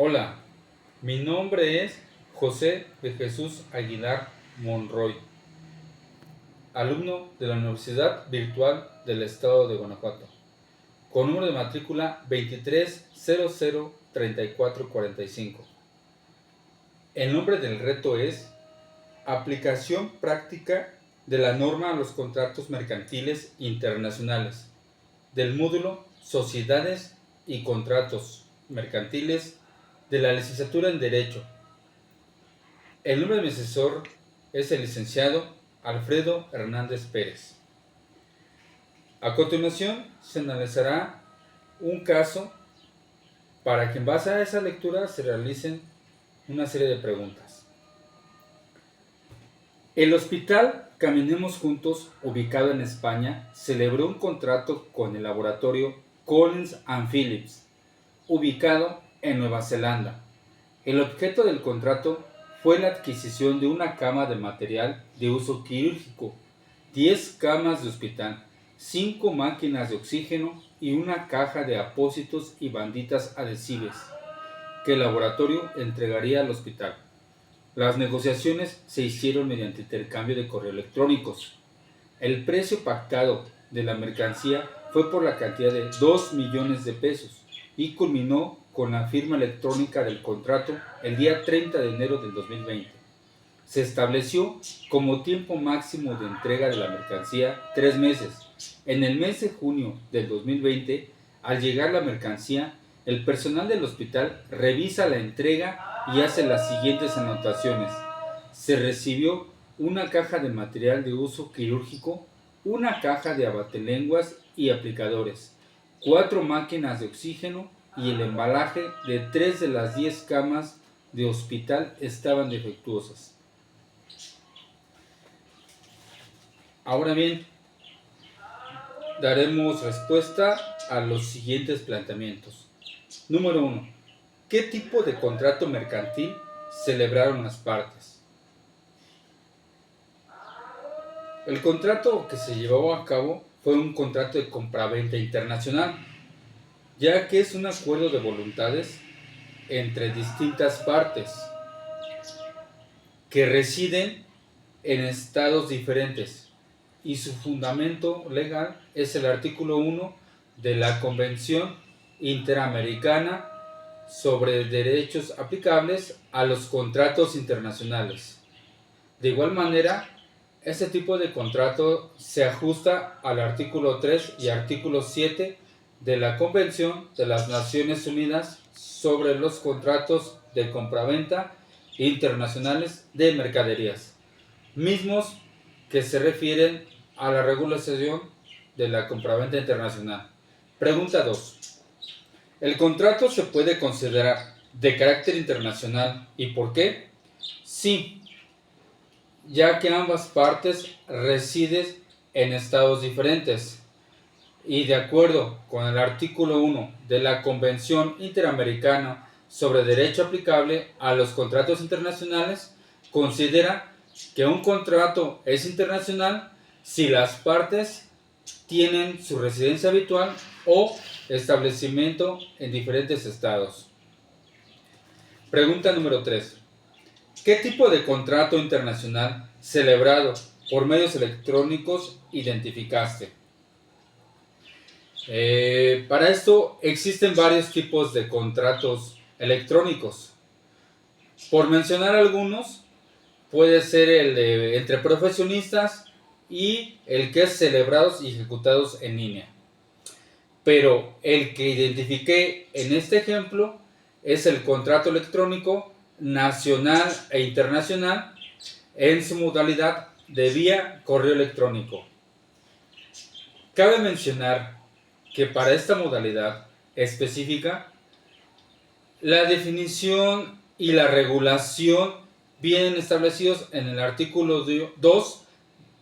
Hola, mi nombre es José de Jesús Aguilar Monroy, alumno de la Universidad Virtual del Estado de Guanajuato, con número de matrícula 23003445. El nombre del reto es Aplicación práctica de la norma a los contratos mercantiles internacionales, del módulo Sociedades y Contratos Mercantiles de la licenciatura en Derecho. El nombre de mi asesor es el licenciado Alfredo Hernández Pérez. A continuación se analizará un caso para que en base a esa lectura se realicen una serie de preguntas. El hospital Caminemos Juntos, ubicado en España, celebró un contrato con el laboratorio Collins & Phillips, ubicado en Nueva Zelanda. El objeto del contrato fue la adquisición de una cama de material de uso quirúrgico, 10 camas de hospital, 5 máquinas de oxígeno y una caja de apósitos y banditas adhesivas que el laboratorio entregaría al hospital. Las negociaciones se hicieron mediante intercambio de correos electrónicos. El precio pactado de la mercancía fue por la cantidad de 2 millones de pesos y culminó con la firma electrónica del contrato el día 30 de enero del 2020. Se estableció como tiempo máximo de entrega de la mercancía 3 meses. En el mes de junio del 2020, al llegar la mercancía, el personal del hospital revisa la entrega y hace las siguientes anotaciones. Se recibió una caja de material de uso quirúrgico, una caja de abatelenguas y aplicadores, 4 máquinas de oxígeno y el embalaje de 3 de las 10 camas de hospital estaban defectuosas. Ahora bien, daremos respuesta a los siguientes planteamientos. Número 1. ¿Qué tipo de contrato mercantil celebraron las partes? El contrato que se llevó a cabo fue un contrato de compraventa internacional, ya que es un acuerdo de voluntades entre distintas partes que residen en estados diferentes y su fundamento legal es el artículo 1 de la Convención Interamericana sobre Derechos Aplicables a los Contratos Internacionales. De igual manera, este tipo de contrato se ajusta al artículo 3 y artículo 7 de la Convención de las Naciones Unidas sobre los contratos de compraventa internacionales de mercaderías, mismos que se refieren a la regulación de la compraventa internacional. Pregunta 2. ¿El contrato se puede considerar de carácter internacional y por qué? Sí, ya que ambas partes residen en estados diferentes y de acuerdo con el artículo 1 de la Convención Interamericana sobre Derecho Aplicable a los Contratos Internacionales, considera que un contrato es internacional si las partes tienen su residencia habitual o establecimiento en diferentes estados. Pregunta número 3. ¿Qué tipo de contrato internacional celebrado por medios electrónicos identificaste? Para esto existen varios tipos de contratos electrónicos. Por mencionar algunos, puede ser el de entre profesionistas y el que es celebrados y ejecutados en línea. Pero el que identifiqué en este ejemplo es el contrato electrónico nacional e internacional en su modalidad de vía correo electrónico. Cabe mencionar que para esta modalidad específica, la definición y la regulación vienen establecidos en el artículo 2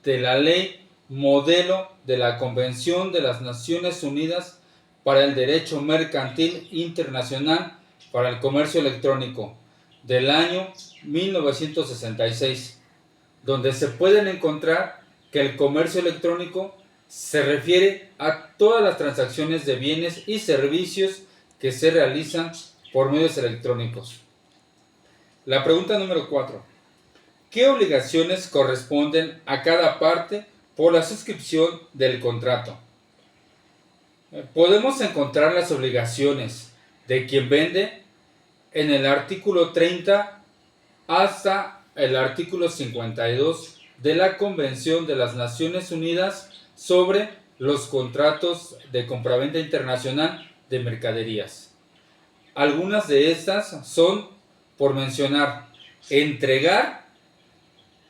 de la Ley Modelo de la Convención de las Naciones Unidas para el Derecho Mercantil Internacional para el Comercio Electrónico del año 1966, donde se pueden encontrar que el comercio electrónico se refiere a todas las transacciones de bienes y servicios que se realizan por medios electrónicos. La pregunta número 4. ¿Qué obligaciones corresponden a cada parte por la suscripción del contrato? Podemos encontrar las obligaciones de quien vende en el artículo 30 hasta el artículo 52 de la Convención de las Naciones Unidas sobre los contratos de compraventa internacional de mercaderías. Algunas de estas son, por mencionar, entregar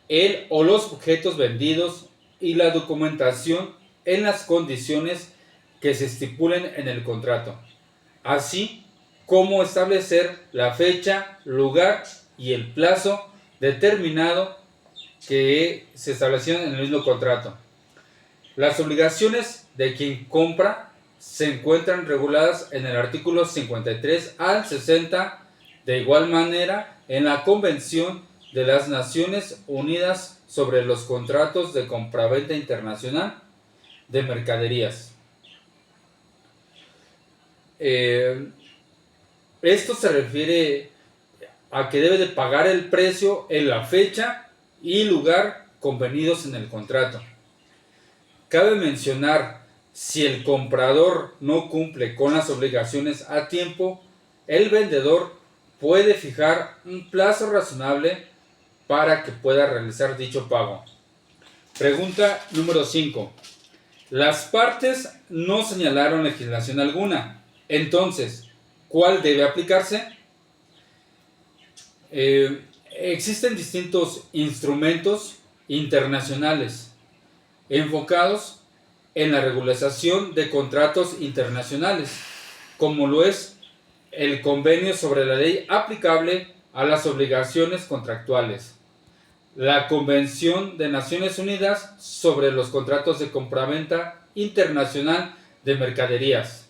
el o los objetos vendidos y la documentación en las condiciones que se estipulen en el contrato, así como establecer la fecha, lugar y el plazo determinado que se establecieron en el mismo contrato. Las obligaciones de quien compra se encuentran reguladas en el artículo 53 al 60, de igual manera en la Convención de las Naciones Unidas sobre los contratos de compraventa internacional de mercaderías. Esto se refiere a que debe de pagar el precio en la fecha y lugar convenidos en el contrato. Cabe mencionar, si el comprador no cumple con las obligaciones a tiempo, el vendedor puede fijar un plazo razonable para que pueda realizar dicho pago. Pregunta número 5. Las partes no señalaron legislación alguna. Entonces, ¿cuál debe aplicarse? Existen distintos instrumentos internacionales enfocados en la regularización de contratos internacionales, como lo es el Convenio sobre la ley aplicable a las obligaciones contractuales, la Convención de Naciones Unidas sobre los contratos de compraventa internacional de mercaderías,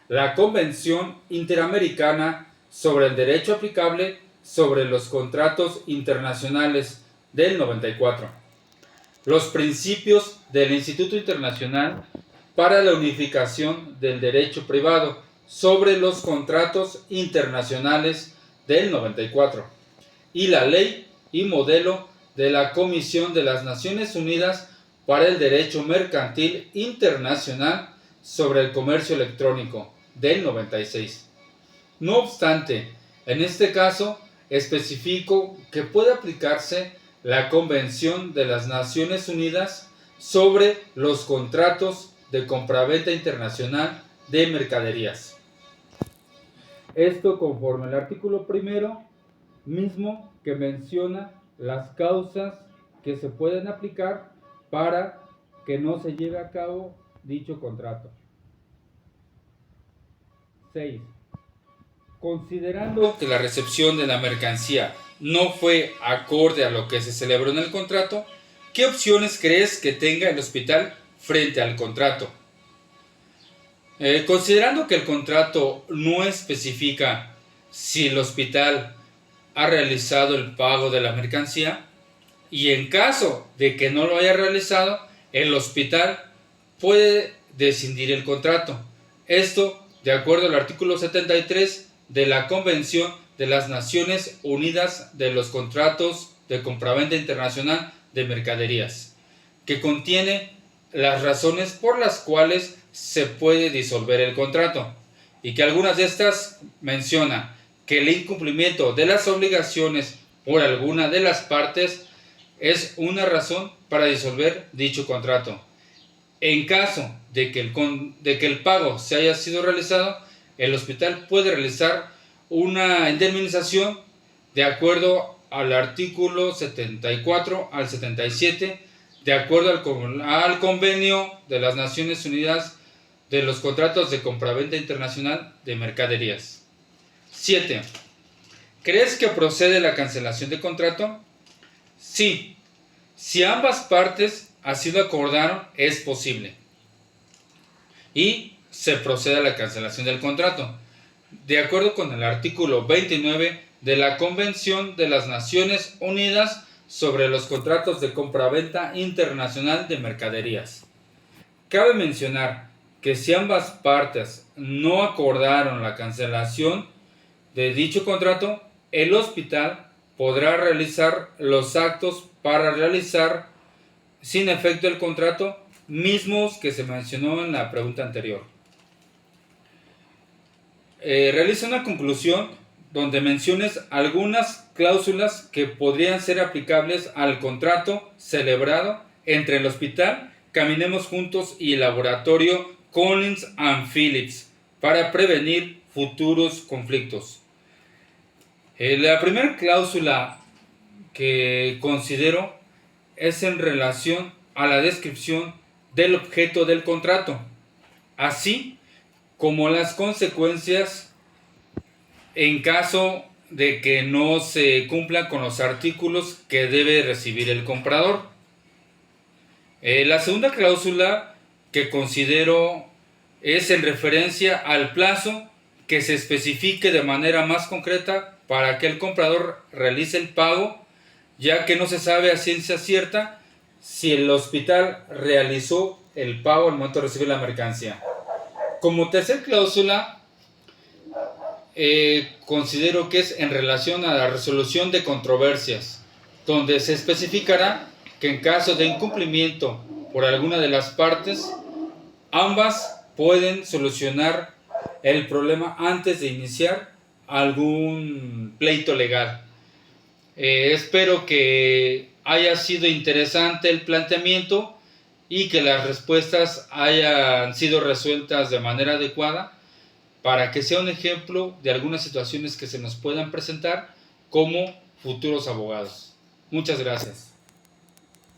la Convención Interamericana sobre el Derecho Aplicable sobre los Contratos Internacionales del 94, los principios del Instituto Internacional para la Unificación del Derecho Privado sobre los Contratos Internacionales del 94 y la Ley y Modelo de la Comisión de las Naciones Unidas para el Derecho Mercantil Internacional sobre el Comercio Electrónico del 96. No obstante, en este caso especifico que puede aplicarse la Convención de las Naciones Unidas sobre los contratos de compraventa internacional de mercaderías. Esto conforme al artículo primero mismo, que menciona las causas que se pueden aplicar para que no se lleve a cabo dicho contrato. 6. Considerando que la recepción de la mercancía no fue acorde a lo que se celebró en el contrato, ¿qué opciones crees que tenga el hospital frente al contrato? Considerando que el contrato no especifica si el hospital ha realizado el pago de la mercancía, y en caso de que no lo haya realizado, el hospital puede rescindir el contrato. Esto de acuerdo al artículo 73 de la Convención de las Naciones Unidas de los Contratos de Compraventa Internacional de Mercaderías, que contiene las razones por las cuales se puede disolver el contrato, y que algunas de estas mencionan que el incumplimiento de las obligaciones por alguna de las partes es una razón para disolver dicho contrato. En caso de que el pago se haya sido realizado, el hospital puede realizar una indemnización de acuerdo al artículo 74 al 77, de acuerdo al convenio de las Naciones Unidas de los contratos de compraventa internacional de mercaderías. 7. ¿Crees que procede la cancelación de contrato? Sí, si ambas partes así lo acordaron, es posible. Y se procede a la cancelación del contrato, de acuerdo con el artículo 29 de la Convención de las Naciones Unidas sobre los contratos de compraventa internacional de mercaderías. Cabe mencionar que si ambas partes no acordaron la cancelación, de dicho contrato, el hospital podrá realizar los actos para realizar sin efecto el contrato mismos que se mencionó en la pregunta anterior. Realiza una conclusión donde menciones algunas cláusulas que podrían ser aplicables al contrato celebrado entre el hospital Caminemos Juntos y el laboratorio Collins and Phillips para prevenir futuros conflictos. La primera cláusula que considero es en relación a la descripción del objeto del contrato, así como las consecuencias en caso de que no se cumplan con los artículos que debe recibir el comprador. La segunda cláusula que considero es en referencia al plazo que se especifique de manera más concreta para que el comprador realice el pago, ya que no se sabe a ciencia cierta si el hospital realizó el pago al momento de recibir la mercancía. Como tercera cláusula, considero que es en relación a la resolución de controversias, donde se especificará que en caso de incumplimiento por alguna de las partes, ambas pueden solucionar el problema antes de iniciar algún pleito legal. Espero que haya sido interesante el planteamiento y que las respuestas hayan sido resueltas de manera adecuada para que sea un ejemplo de algunas situaciones que se nos puedan presentar como futuros abogados. Muchas gracias.